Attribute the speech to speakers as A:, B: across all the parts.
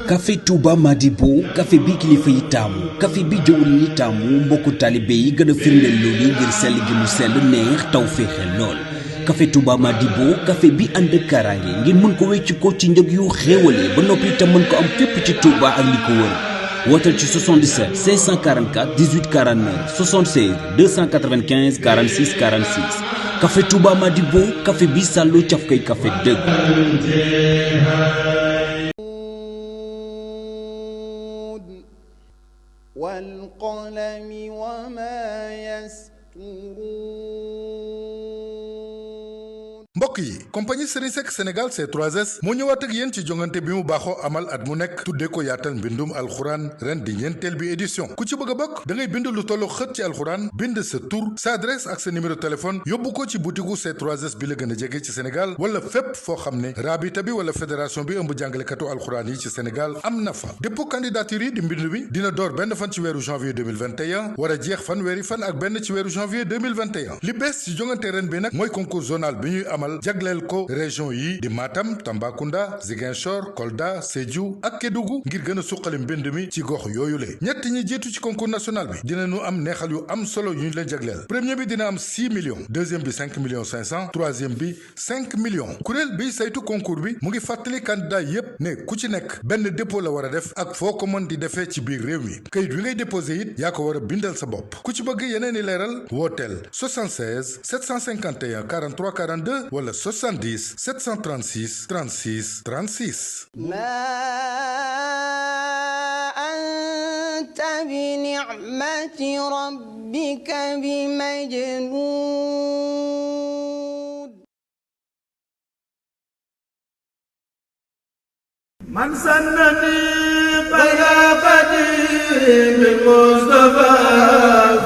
A: café Touba Madibo café bi kilifa yi taamu café bi jëwriñ yi taamu mbokku taalibe yi gën a firndeel loolu ngir sell gi mu sell neex taw féexe lool café Touba Madibo café bi ànd ak kaaraange ngir mën ko wecc ko ci njëg yu xéewale ba noppi itam mën ko am fépp ci Touba ak li ko wër wootal ci 77 544 18 49 76 295 46 46 café Touba Madibo café bi sàllu caf kay café dëgg.
B: والقلم وما يسطرون
C: mbokk yi compagnie Serigne Seck Sénégal C3S moo ñëwaat ak yéen ci jongante bi mu baaxoo amal at mu nekk tuddee ko yaatal mbindum alxuraan ren di ñeenteel bi édition ku ci bëgg a bokk da ngay bind lu tollu xët ci alxuraan bind sa tur sa adresse ak sa numéro téléphone yóbbu ko ci butigu C3S bi la gën a jege ci Sénégal wala fépp foo xam ne raabita bi wala fédération bi ëmb jàngalekatu alxuraan yi ci Sénégal am na fa dépôt candidature yi di mbind bi dina door benn fan ci weeru janvier 2021 war a jeex fanweeri fan ak benn ci weeru janvier 2021 li bees ci jongante ren bi nag mooy concours zonal bi ñuy amal jagleel ko région yi di Matam Tambacounda Ziguinchor Kolda Sédhiou ak Kédougou ngir gën a suqali mbind mi ci gox yooyu le ñett ñi jiitu ci concours national bi dinañu am neexal yu am solo yu ñu leen jagleel premier bi dina am 6 millions deuxième bi 5 millions 500 troisième bi 5 millions kuréel bi saytu concours bi mu ngi fàttali candidat yépp ne ku ci nekk benn dépôt la war a def ak foo ko mën di defee ci biir réew mi kayit wi ngay déposé it yaa ko war a bindal sa bopp ku ci bëgg yeneen i leeral wooteel 76 751 43 42 wala 70 736 36 36.
B: ما أنت بنعمة ربك بمجنون
D: من سنني غير قديم المصطفى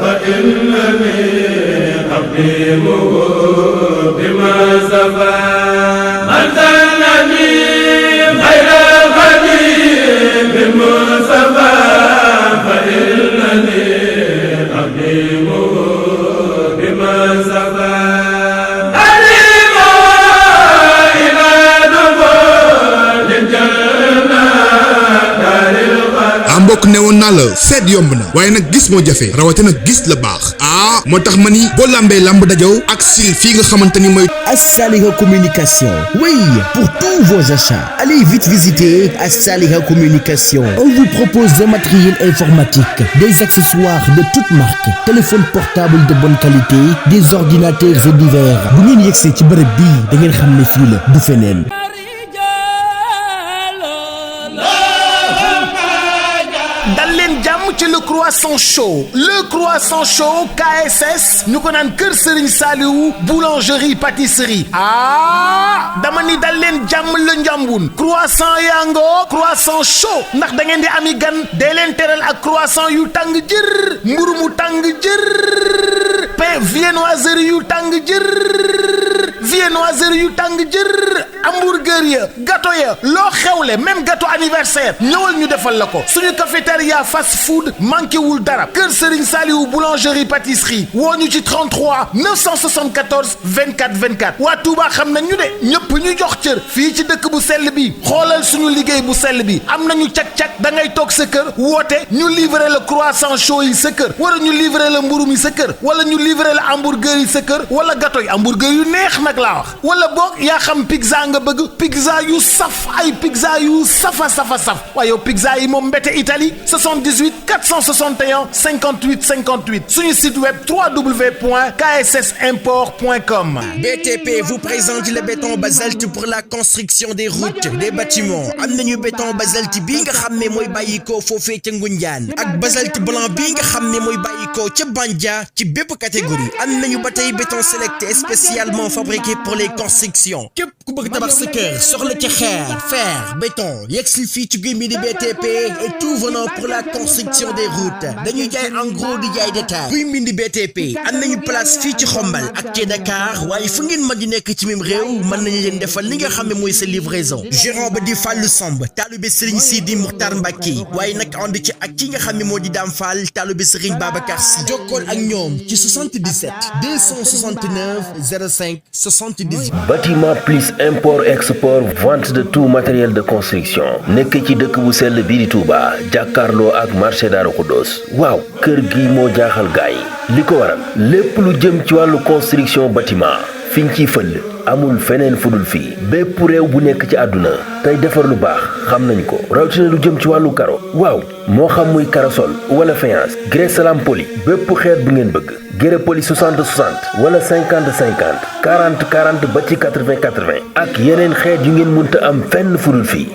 D: فإنني أقيمه بما سفى من سنني غير قديم المصطفى فإنني أقيمه بما سفى
E: mbokk newoon naa la seet yomb na waaye nag gis moo jafe rawatina gis la baax moo tax ma ni boo lambee lamb dajaw ak sil fii nga xamante ni mooy
F: Assaliha Communication. Oui, pour tous vos achats, allez vite visiter Assaliha Communication. On vous propose des matériels informatiques, des accessoires de toutes marques, téléphones portables de bonne qualité, des ordinateurs et divers. Bu ngeen yegsee ci bërëb bii da ngeen xam ne fii la du feneen.
G: dal leen jàmm ci le croissant chaud KSS ñu ko naan kër Serigne Saliou boulangerie pâtisserie dama ni dal leen jàmm la njàmbun croissant yango croissant chaud ndax da ngeen di ami gan dee leen teral ak croissant yu tàng jër mburu mu tàng jër pain viennoiserie yu tàng jër hamburger ya gâteau ya loo xewle même gâteau anniversaire ñëwal ñu defal la ko suñu cafétéria fast food manqué wul dara kër Serigne Saliou boulangerie pâtisserie woo ñu ci 33 974 24 24 waa Touba xam nañ ñu de ñëpp ñu jox cër fii ci dëkk bu sell bi xoolal suñu liggéey bu sell bi am nañu cak-cak da ngay toog sa kër woote ñu livrer la croissant chaud yi sa kër wala ñu livrer la mburu mi sa kër wala ñu livrer la hamburger yi sa kër wala gâteau yi hamburger yu neex nag laa wax wala boog yaa xam pizza nga bëgg pizza yu saf ay pizza yu safa waaye yow pizza yi moom mbete Italie 78 461 58 58 suñu site web www.kssimport.com.
F: BTP vous présente le béton basalte pour la construction des routes des bâtiments am nañu béton basalte bii nga xam ne mooy bàyyikoo foofee ca Ngunjaan ak basalte blanc bii nga xam ne mooy bàyyikoo ca Bandia ci bépp catégorie am nañu ba tey béton sélecté spécialement fabriqué pour les constructions képp ku bëgg tabax sa kër soxla ci xeer fer béton yegsi fii ci guy mi di BTP et tout venant pour la construction des routes dañuy jaay en gros di jaay détail guy mi di BTP am nañu place fii ci Xombal ak ci Dakar waaye fu ngeen mën di nekk ci même réew mën nañu leen defal li nga xam ne mooy sa livraison gérant ba di Fallou Samb taalibe Serigne Sidi Mokhtar Mbacké waaye nag ànd ci ak ki nga xam ne moo di Dame Fall taalibe Serigne Babacar Sy jokkool ak ñoom ci 77 269 05 78
H: Bâtiment plus import export transport vente de tout matériel de construction nekk ci dëkk bu sell bii di Touba jàkkaarloo ak marché Daaru Xudoos waaw kër gi moo jaaxal gaay li ko waral lépp lu jëm ci wàllu construction bâtiment fiñ ciy fël amul feneen fudul fii bépp réew bu nekk ci àdduna tey defar lu baax xam nañ ko rawatina lu jëm ci wàllu karo waaw moo xam muy karosol wala faïence grès salam poli bépp xeet bu ngeen bëgg grès poli 60 60 wala 50 50 40 40 ba ci 80 80 ak yeneen xeet yu ngeen mënta am fenn fudul fii.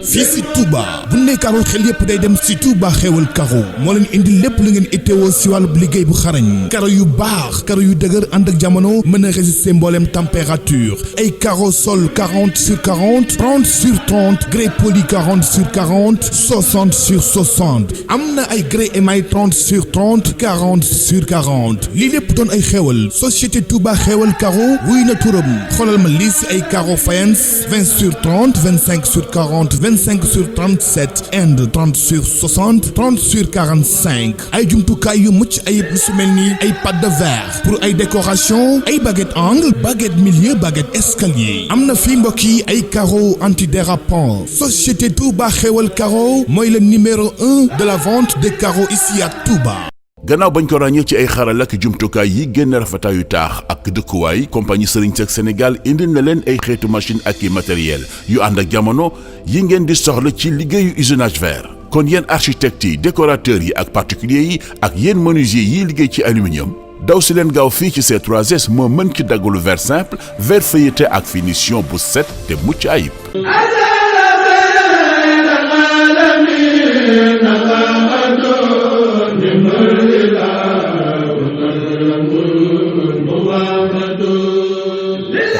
E: fii si Touba bu ne karo xel yépp day dem si Touba xewal karo moo leen indi lépp lu ngeen itteewoo si wàllu liggéey bu xarañ karo yu baax karo yu dëgër ànd ak jamono mën a résister mbooleem température ay karo sol 40 sur 40 30 sur 30 grès poli 40 sur 40 60 sur 60 am na ay grès émail 30 sur 30 40 sur 40 lii lépp doon ay xewal société Touba xewal karo wuy na turam xoolal ma lii si ay karo faïence 20 sur 30 25 sur 40 25 sur 37 Inde 30 sur 60 30 sur 45 ay jumtukaay yu mucc ayib su mel ni ay pâte de verre pour ay décoration ay baguette angle baguette milieu baguette escalier am na fii mbokk yi ay carreaux antidérapants société Touba xewal carreau mooy le numéro 1 de la vente des carreaux ici à Touba.
I: gannaaw bañ ko ràññee ci ay xaral ak jumtukaay yi génn rafetaayu taax ak dëkkuwaay compagnie Serigne Seck Sénégal indil na leen ay xeetu machine ak i matériel yu ànd ak jamono yi ngeen di soxla ci liggéeyu usinage verre. kon yéen architectes yi décorateurs yi ak particuliers yi ak yéen menuisier yi liggéey ci aluminium daw si leen gaaw fii ci C3S moo mën ci daggalu verre simple verre feuilleté ak finition bu set te mucc ayib.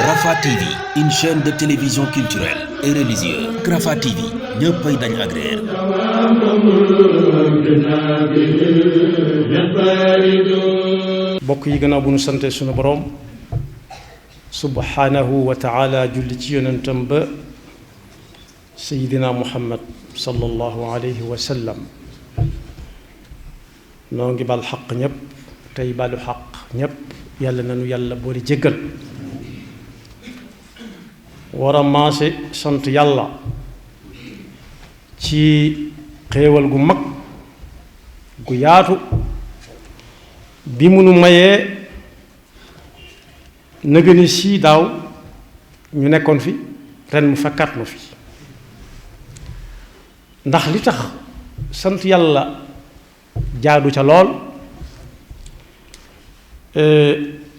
A: Rafah TV, une chaîne de télévision culturelle et religieuse. Rafah TV ñëppay dañ agréer.
J: mbokk yi gannaaw bu nu sante sunu boroom subhanahu wa taala julli ci yonentam ba sayidina muhammad sallallahu alayhi wa sallam noo ngi bal xaq ñépp tey balu xaq ñépp yàlla nanu yàlla boole jéggal war a maase sant yàlla ci xéewal gu mag gu yaatu bi mu nu mayee nëgëni si daaw ñu nekkoon fi ren mu fekkaat nu fi ndax li tax sant yàlla jaadu ca lool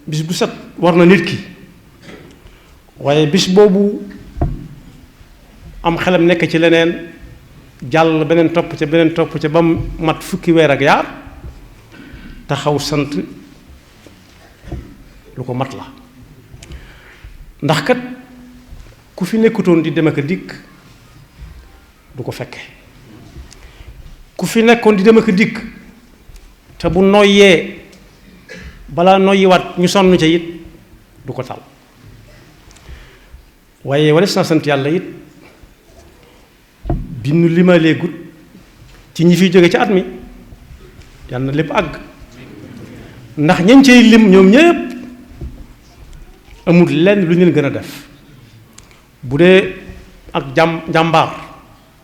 J: bis bu set war na nit ki waaye bis boobu am xelam nekk ci leneen jàll beneen topp ca ba mu mat fukki weer ak yaar taxaw sant lu ko mat la ndax kat ku fi nekkutoon di dem ak a dikk du ko fekke ku fi nekkoon di dem ak a dikk te bu noyyee balaa noyyiwaat ñu sonn ca it du ko tal waaye wala na sant yàlla it bi nu limalee gut ci ñi fiy jóge ci at mi yàlla na lépp àgg ndax ñañ cay lim ñoom ñépp amul lenn lu ñu leen gën a def bu dee ak jàmbaar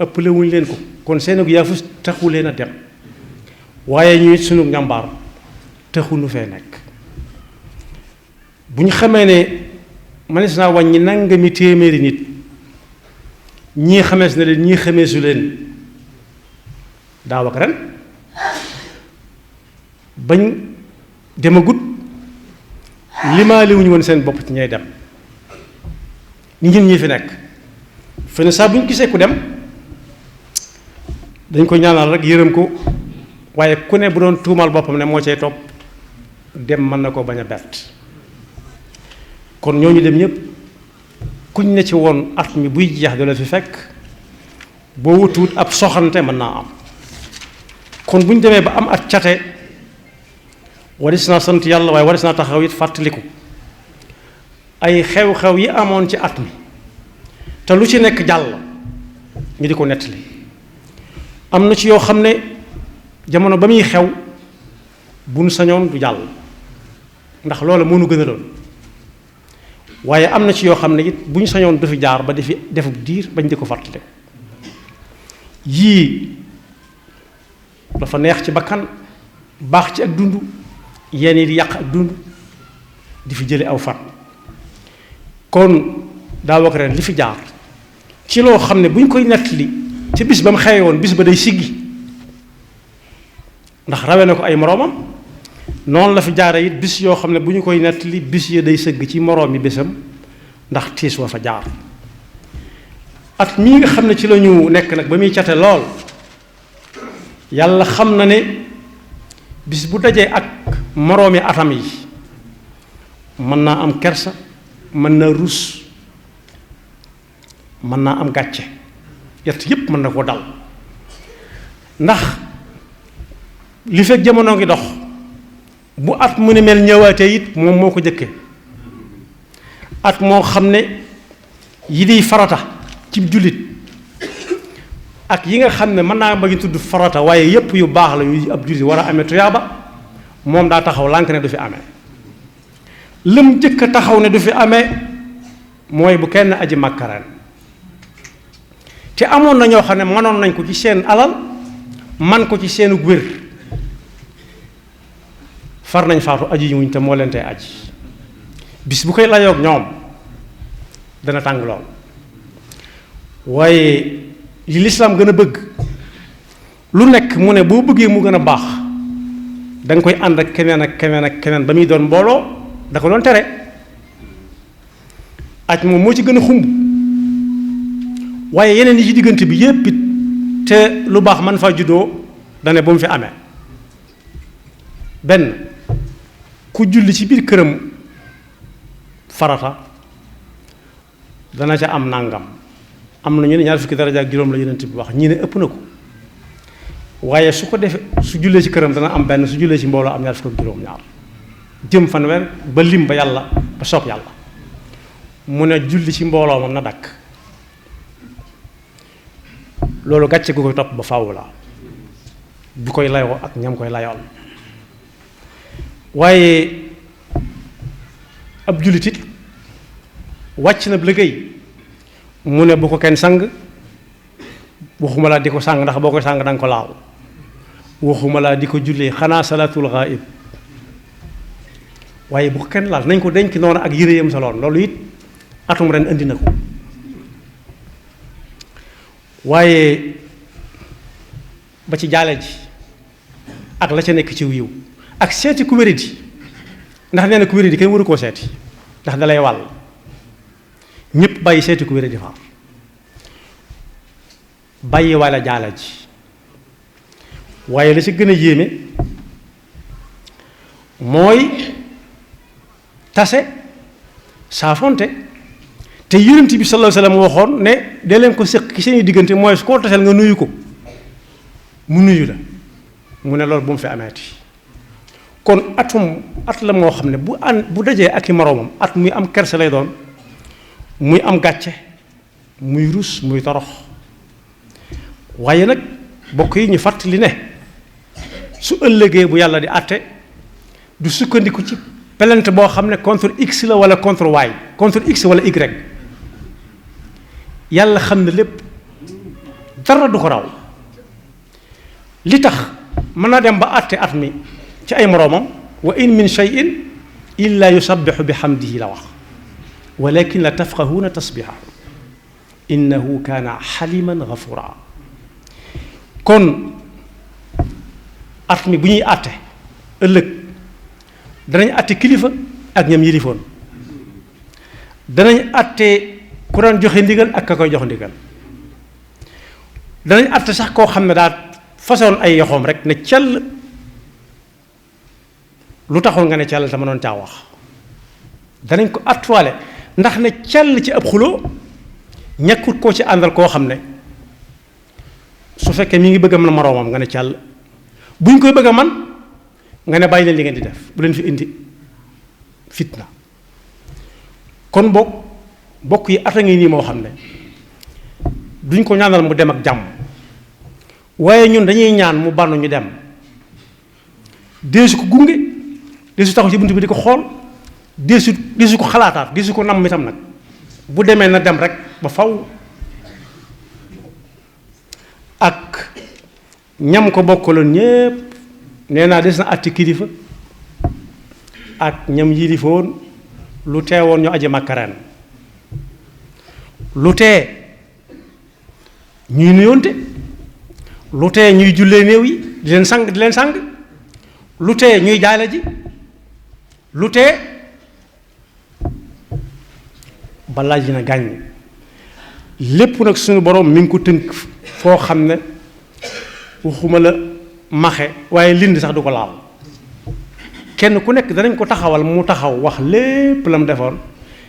J: ëppale wuñ leen ko kon seen ak yaafus taxu leen a dem waaye ñu it sunu njàmbaar taxu nu fee nekk bu ñu xamee ne mënees naa wàññi nangami téeméeri nit ñii xamees na leen ñii xameesu leen daaw ak ren bañ demagut limaale wuñu woon seen bopp ci ñay dem ñun ñi fi nekk fene saa bu ñu gisee ku dem dañ ko ñaanal rek yërëm ko waaye ku ne bu doon tuumal boppam ne moo cay topp dem mën na ko bañ a bett kon ñooñu dem ñëpp kuñ ne ci woon at mi buy jeex da la fi fekk boo wutuwut ab soxante mën naa am kon bu ñu demee ba am at cate waris naa sant yàlla waaye waris naa taxaw it fàttaliku ay xew-xew yi amoon ci at mi te lu ci nekk jàll ñu di ko nettali am na ci yoo xam ne jamono ba muy xew bu nu sañoon du jàll ndax loola moo nu gën a doon waaye am na ci yoo xam ne it bu ñu sañoon du fi jaar ba di fi defub diir bañ di ko fàttali yii dafa neex ci bakkan baax ci ak dund yenn yi di yàq ak dund di fi jële aw fan kon daa wax ren li fi jaar ci loo xam ne bu ñu koy nettali ci bis ba mu xewe woon bis ba day siggi ndax rawe na ko ay moroomam noonu la fi jaare it bis yoo xam ne bu ñu koy nettali bis ya day sëgg ci moroom yi bésam ndax tiis wa fa jaar at mii nga xam ne ci la ñu nekk nag ba muy cate lool yàlla xam na ne bis bu dajee ak moroomi atam yi mën naa am kersa mën naa rus mën naa am gàcce yett yépp mën na ko dal ndax li fekk jamono ngi dox bu at mu ne mel ñëwaatee it moom moo ko jëkke at moo xam ne yi di farata ci jullit ak yi nga xam ne mën naa ba ñu tudd farata waaye yépp yu baax la yu ab jullit war a amee tuyaaba moom daa taxaw lànk ne du fi amee lëm jëkk a taxaw ne du fi amee mooy bu kenn aji màkkaraan te amoon na ñoo xam ne mënoon nañ ko ci seen alal man ko ci seenu wér far nañ faatu aji wuñ te moo leen tey aji bis bu koy layoog ñoom dana tàng lool waaye li lislaam gën a bëgg lu nekk mu ne boo bëggee mu gën a baax da nga koy ànd ak keneen ak keneen ak keneen ba muy doon mbooloo da ko doon tere aj moom moo ci gën a xumb waaye yeneen yi ci diggante bi yépp it te lu baax man faa juddoo dane bu mu fi amee benn ku julli ci biir këram farata dana ca am nàngam am na ñu ne ñaar fukki daraja ak juróom la yonent bi wax ñii ne ëpp na ko waaye su ko defee su jullee ci këram dana am benn su jullee ci mbooloo am ñaar fukki ak juróom ñaar jëm fanweer ba lim ba yàlla ba soob yàlla mu ne julli ci mbooloo moom na dakk loolu gàcce gu koy topp ba faaw la bu koy layoo ak ñam koy layool waaye ab jullit it wàcc na liggéey mu ne bu ko kenn sang waxuma laa di ko sang ndax boo koy sang danga ko laaw waxuma laa di ko jullee xanaa salaatul ghaib waaye bu ko kenn laal nañ ko denc noonu ak yére yam soloon loolu it atum ren indi na ko waaye ba ci jaale ji ak la ca nekk ci wiiw ak seeti ku wéradi ndax nee na ku wéradi kenn waru koo seeti ndax dalay wàll ñépp bàyyi seeti ku wéradi far bàyyi walla jaale ji waaye la ci gën a yéeme mooy tase saafonte te yonent bi sallallahu alayhi wasallam waxoon ne dee leen ko séq ki seeni diggante mooy su koo taseel nga nuyu ko mu nuyu la mu ne loolu bu mu fi ameeti kon at la moo xam ne bu dajee ak i moroomam at muy am kerse lay doon muy am gàcce muy rus muy torox waaye nag bokk yi ñu fàttali ne su ëllëgee bu yàlla di àtte du sukkandiku ci plainte boo xam ne contre x la wala contre y contre x wala y yàlla xam ne lépp dara du ko raw li tax mën naa dem ba àtte at mi ci ay moroomam wa in min shay'in illa yusabbihu bihamdihi la wax walakin la tafqahuna tasbihahu innahu kaana xaliman gafura kon at mi bu ñuy àtte ëllëg danañ àtte kilifa ak ñam yilifoon danañ àtte ku daan joxe ndigal ak ka koy jox ndigal danañ àtte sax koo xam ne daal façon ay yoxoom rek ne cell lu taxoon nga ne cell te mënoon caa wax danañ ko attuwaale ndax ne cell ci ab xuloo ñàkkut koo ci àndal koo xam ne su fekkee mi ngi bëgg a mën moroomam nga ne cell bu ñu koy bëgg a man nga ne bàyyi leen li ngeen di def bu leen fi indi fitna kon bokk yi ata ngi nii moo xam ne duñ ko ñaanal mu dem ak jàmm waaye ñun dañuy ñaan mu bànn ñu dem deesu ko gunge deesu taxaw ci bunt bi di ko xool desu ko xalaataat desu ko nam itam nag bu demee na dem rek ba faw ak ñam ko bokkaloon ñépp nee naa des na atti kilifa ak ñam yilifoon lu teewoon ñu aji Makka ren lu tee ñuy nuyoonte lu tee ñuy jullee néew yi di leen sang lu tee ñuy jaale ji lu tee balaa ji na gàññ lépp nag suñu borom mi ngi ko tënk foo xam ne waxuma la maxe waaye lind sax du ko laal kenn ku nekk danañ ko taxawal mu taxaw wax lépp la mu defoon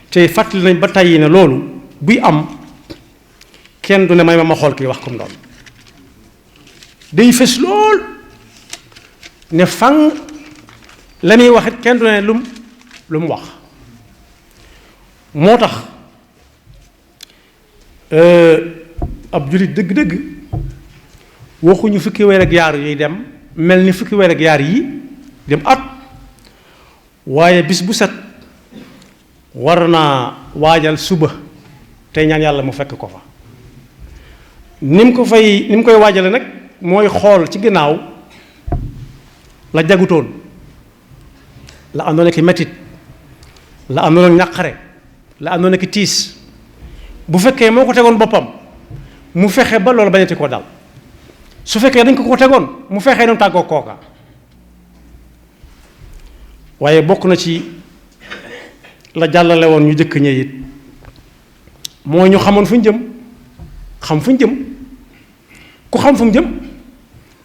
J: te fàttali nañ ba tàyyi ne loolu buy am kenn du ne may ma xool kii wax comme doon day fës lool ne fang la muy wax it kenn du ne lu mu wax moo tax ab jullit dëgg-dëgg waxuñu fukki weer ak yaar yuy dem mel ni fukki weer ak yaar yi dem at waaye bis bu set war naa waajal suba tey ñaan yàlla mu fekk ko fa ni mu koy waajale nag mooy xool ci ginnaaw la jagutoon la àndoon ak metit la àndoon ak ñàqare la àndoon ak tiis bu fekkee moo ko tegoon boppam mu fexe ba loolu bañati koo dal su fekkee dañ ko tegoon mu fexee noonu tàggoo kooka waaye bokk na ci la jàllale woon ñu jëkk ñe it mooy ñu xamoon fu ñu jëm xam fu ñu jëm ku xam fu mu jëm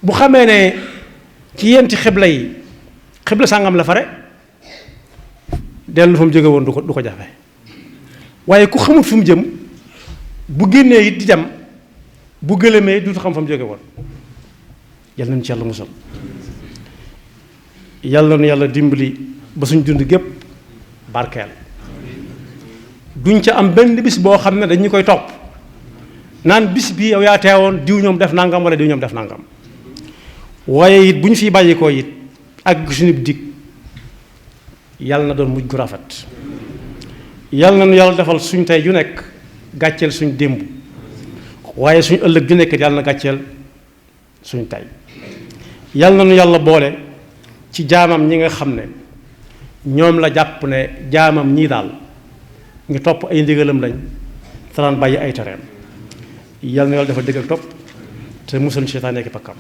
J: bu xamee ne ci yenti xibla yi xibla sàngam la fare dellu fa mu jóge woon du ko jafe waaye ku xamul fu mu jëm bu génnee it di dem bu gëlëmee du xam fa mu jóge woon yal nañu ci yàlla musal yàlla nu yàlla dimbali ba suñ dund gépp barkeel duñ ca am benn bis boo xam ne dañu koy topp naan bis bi yow yaa teewoon diw ñoom def nangam wala diw ñoom def nangam waaye it bu ñu fiy bàyyi ko it ak suñu dig yàlla na doon mujj gu rafet yàlla na nu yàlla defal suñ tey ju nekk gàcceel suñ démb waaye suñ ëllëg ju nekk yàlla na gàcceel suñ tey yàlla na nu yàlla boole ci jaamam ñi nga xam ne ñoom la jàpp ne jaamam ñii daal ñu topp ay ndigalam lañ taraan bàyyi ay tereem yàlla na yàlla dafa dëgg ak topp te musal seytaane ak pakkam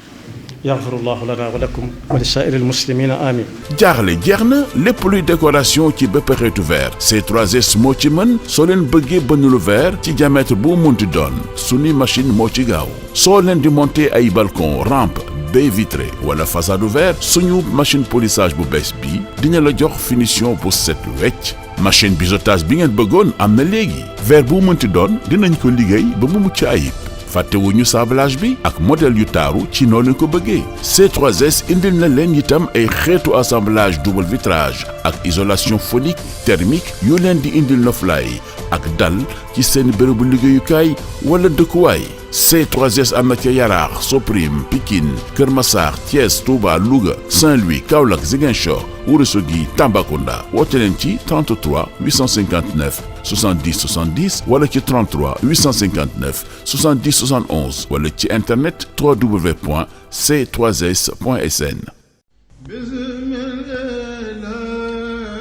J: yaxfirullahu lana wa lakum wa li saa'iril muslimina amin
I: jaaxle jeex na lépp luy décoration ci bépp xeetu verre C3S moo ci mën soo leen bëggee bënn lu verre ci diamètre bu munti doon suñu machine moo ci gaaw soo leen di monter ay balcon rampe baie vitrée wala façade verre suñu machine polissage bu bees bi dina la jox finition bu set wecc machine biseautage bi ngeen bëggoon am na léegi verre bu munti doon dinañ ko liggéey ba mu mucc ayib fàttewuñu sablage bi ak modèle yu taaru ci noonu ko bëggee C3S indil na leen itam ay xeetu assemblage double vitrage ak isolation phonique thermique yu leen di indil noflaay ak dal ci seen bërëbu liggéeyukaay wala dëkkuwaay C3S am na ca Yaraax Soprim Pikine Kër Massar Thiès Touba Louga Saint-Louis Kaolack Ziguinchor Ourossogui Tambacounda woote leen ci 33 859 70 70 wala ci 33 859 70 71 wala ci internet www.c3s.sn.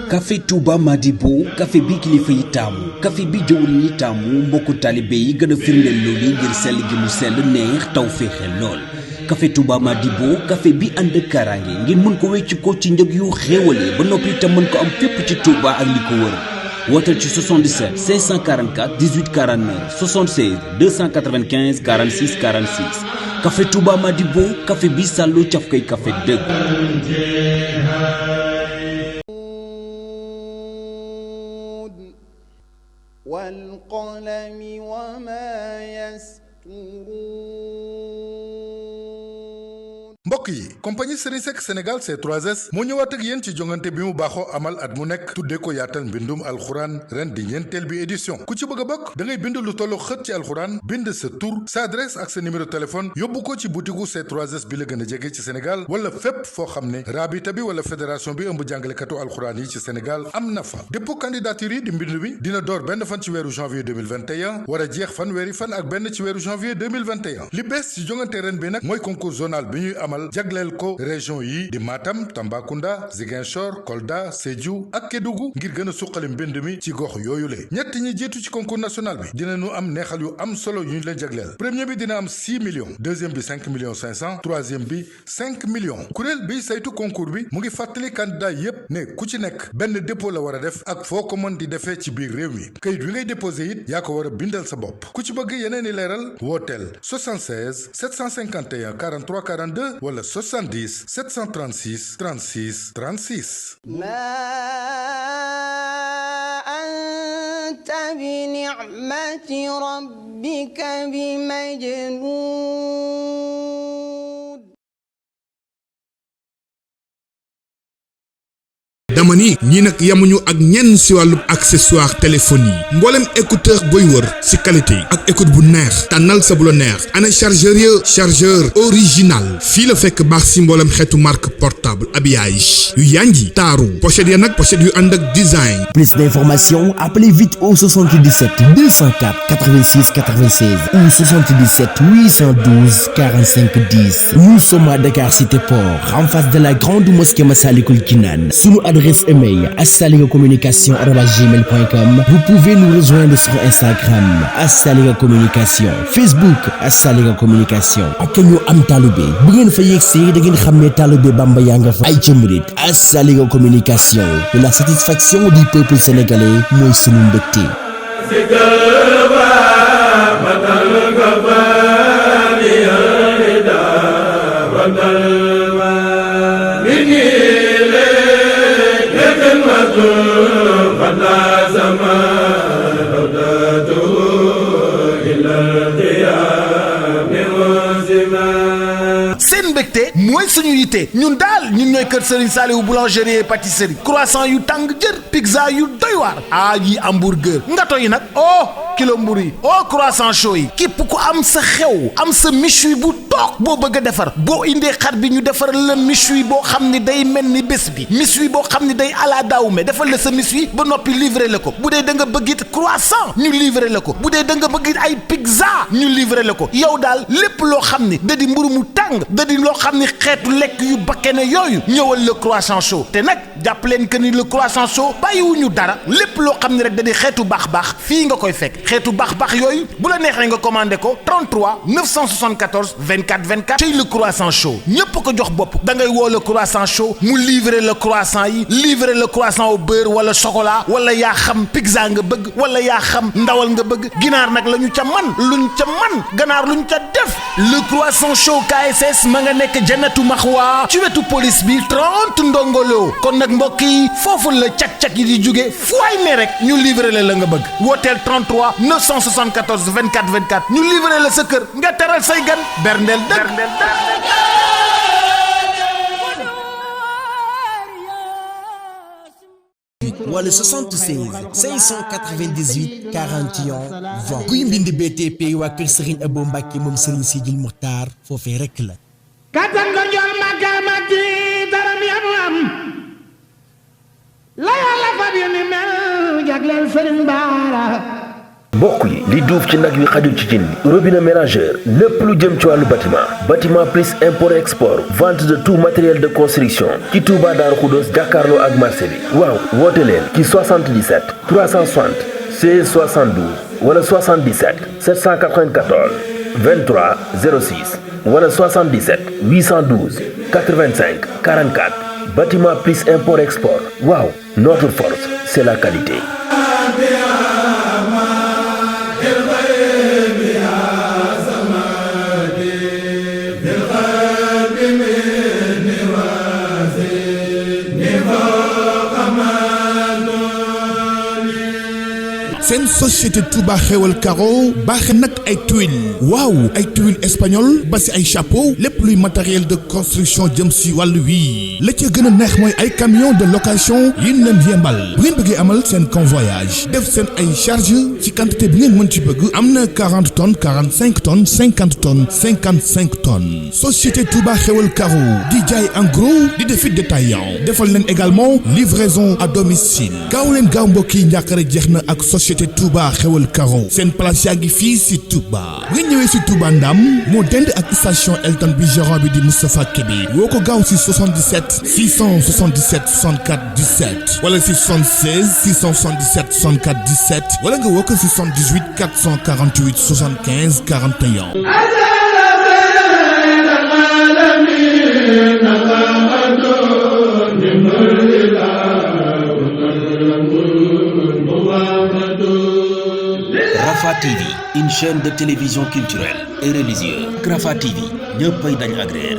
A: café Touba Madibo café bi kilifa yi taamu café bi jëwriñ yi taamu mbokku taalibe yi gën a firndeel loolu ngir sell gi mu sell neex taw féexe lool café Touba Madibo café bi ànd ak kaaraange ngir mën ko wecc ko ci njëg yu xéewale ba noppi te mën ko am fépp ci Touba ak li ko wër wootal ci 77 544 18 49 76 295 46 46 café Touba Madibo café bi sàllu caf koy café dëgg.
B: والقلم وما يسطرون
C: mbokk yi compagnie Serigne Seck Sénégal C3S moo ñëwaat ak yéen ci jongante bi mu baaxoo amal at mu nekk tuddee ko yaatal mbindum alxuraan ren di ñeenteel bi édition ku ci bëgg a bokk da ngay bind lu tollu xët ci alxuraan bind sa tur sa adresse ak sa numéro téléphone yóbbu ko ci butigu C3S bi la gën a jege ci Sénégal wala fépp foo xam ne raabita bi wala fédération bi ëmb jàngalekatu alxuraan yi ci Sénégal am na fa dépôt candidature yi di mbind bi dina door benn fan ci weeru janvier 2021 war a jeex fanweeri fan ak benn ci weeru janvier 2021 li bees ci jongante ren bi nag mooy concours zonal bi ñuy amal jagleel ko région yi di Matam Tambacounda Ziguinchor Kolda Sédhiou ak Kédougou ngir gën a suqali mbind mi ci gox yooyu le ñett ñi jiitu ci concours national bi dinañu am neexal yu am solo yu ñu leen jagleel premier bi dina am 6 millions deuxième bi 5 millions 500 troisième bi 5 millions kuréel bi saytu concours bi mu ngi fàttali candidat yépp ne ku ci nekk benn dépôt la war a def ak foo ko mën di defee ci biir réew mi kayit wi ngay déposé it yaa ko war a bindal sa bopp ku ci bëgg yeneen i leeral wooteel 76 751 43 42 wala 70 736 36 36.
B: أنت بنعمة ربك بمجنون.
E: dama ni ñii nag yamuñu ak ñenn si wàllu accessoire téléphonie mboolem écouteur booy wër si qualité ak écoute bu neex tànnal sa bu la neex ana chargeur ya chargeur original fii la fekk baax si mboolem xeetu marque portable habillage yu yanji taaru pochette ya nag pochette yu ànd ak design.
F: Plus d'informations, appelez vite au 77 204 86 96 ou 77 812 45 10. Nous sommes à Dakar Cité Port, en face de la grande mosquée Massalikul Jinan. Sous adresse email assaligacommunication@gmail.com. Vous pouvez nous rejoindre sur Instagram Assaliga Communication, Facebook Assaliga Communication. ak ñu am talibé bu ngeen fa yexé da ngeen xamné talibé Bamba ya nga fa ay ci murit Assaliga Communication, pour la satisfaction du peuple sénégalais mooy sunu mbégte.
G: seen mbégte mooy suñu yitte ñun daal ñun ñooy kër Serigne Saliou boulangerie et pâtisserie croissant yu tàng jër pizza yu doy waar yi hamburger ngato yi nag kilo mburu yi croissant chaud yi képp ku am sa xew am sa méchoui bu toog boo bëgg a defar boo indee xar bi ñu defaral la méchoui boo xam ni day mel ni bés bi méchoui boo xam ni day ala daawume defal la sa méchoui ba noppi livré la ko bu dee da nga bëgg it croissant ñu livré la ko bu dee da nga bëgg it ay pizza ñu livré la ko yow daal lépp loo xam ni da di mburu mu tàng da di loo xam ni xeetu lekk yu bakkene yooyu ñëwal le croissant chaud te nag jàpp leen que ni le croissant chaud bàyyiwuñu dara lépp loo xam ni rek da di xeetu baax fii nga koy fekk xeetu baax yooyu bu la neexee nga commandé ko 33 974 24 24 cey le croissant chaud ñépp ko jox bopp da ngay woo le croissant chaud mu livrer le croissant yi livrer le croissant au beurre wala chocolat wala yaa xam pizza nga bëgg wala yaa xam ndawal nga bëgg ginaar nag la ñu ca man luñ ca man ganaar luñ ca def le croissant chaud KSS ma nga nekk Jannatu Maxwa ci wetu police bi 30 ndongolo kon nag mbokk yi foofu la cak-cak yi di jóge fu ay ne rek ñu livrer la nga bëgg wooteel 33 974 24 24 ñu livrer la sa kër nga teral say gan berndeel dëgg
F: wala 76 598 41 20 kuy mbind BTP waa kër Serigne Abo Mbacke moom Serigne Sidil Muxtaar foofee rek la
K: katan ko jol makamati daram yam am la yàlla fab yu ni mel jagleel Serigne Bara
H: mbokk yi li duuf ci nag wi xajul ci cin bi robinet mélangeur lépp lu jëm ci wàllu bâtiment plus import export vente de tout matériel de construction ci Touba Darou Khoudoss jàkkaarloo ak marché bi waaw woote leen ci 77 360 16 72 wala 77 794 23 06 wala 77 812 85 44 bâtiment plus import export waaw notre force c'est la qualité.
E: seen société Touba xewal caro baaxe nag ay tuiles waaw ay tuiles espagnol ba si ay chapeau lépp luy matériel de construction jëm si wàllu wii la ca gën a neex mooy ay camion de location yi ñu leen yembal bu ngeen bëggee amal seen convoyage def seen ay charge ci quantité bi ngeen mën ci bëgg am na 40 tonnes 45 tonnes 50 tonnes 55 tonnes société Touba xewal caro di jaay en gros di defit détaillant defal leen également livraison à domicile gaaw leen gaaw mbokk yi njàqare jeex na ak société Touba xewal caro seen place yaa ngi fii si Touba bu ngeen ñëwee si Touba Ndam moo dend ak station Elton bi gérant bi di Moustapha Kébé woo ko gaaw si 77 677 64 17 wala si 76 677 64 17 wala nga woo ko si 78 448 75 41.
A: Rafah TV, une chaîne de télévision culturelle et religieuse. Rafah TV, ñëppay dañ agréer.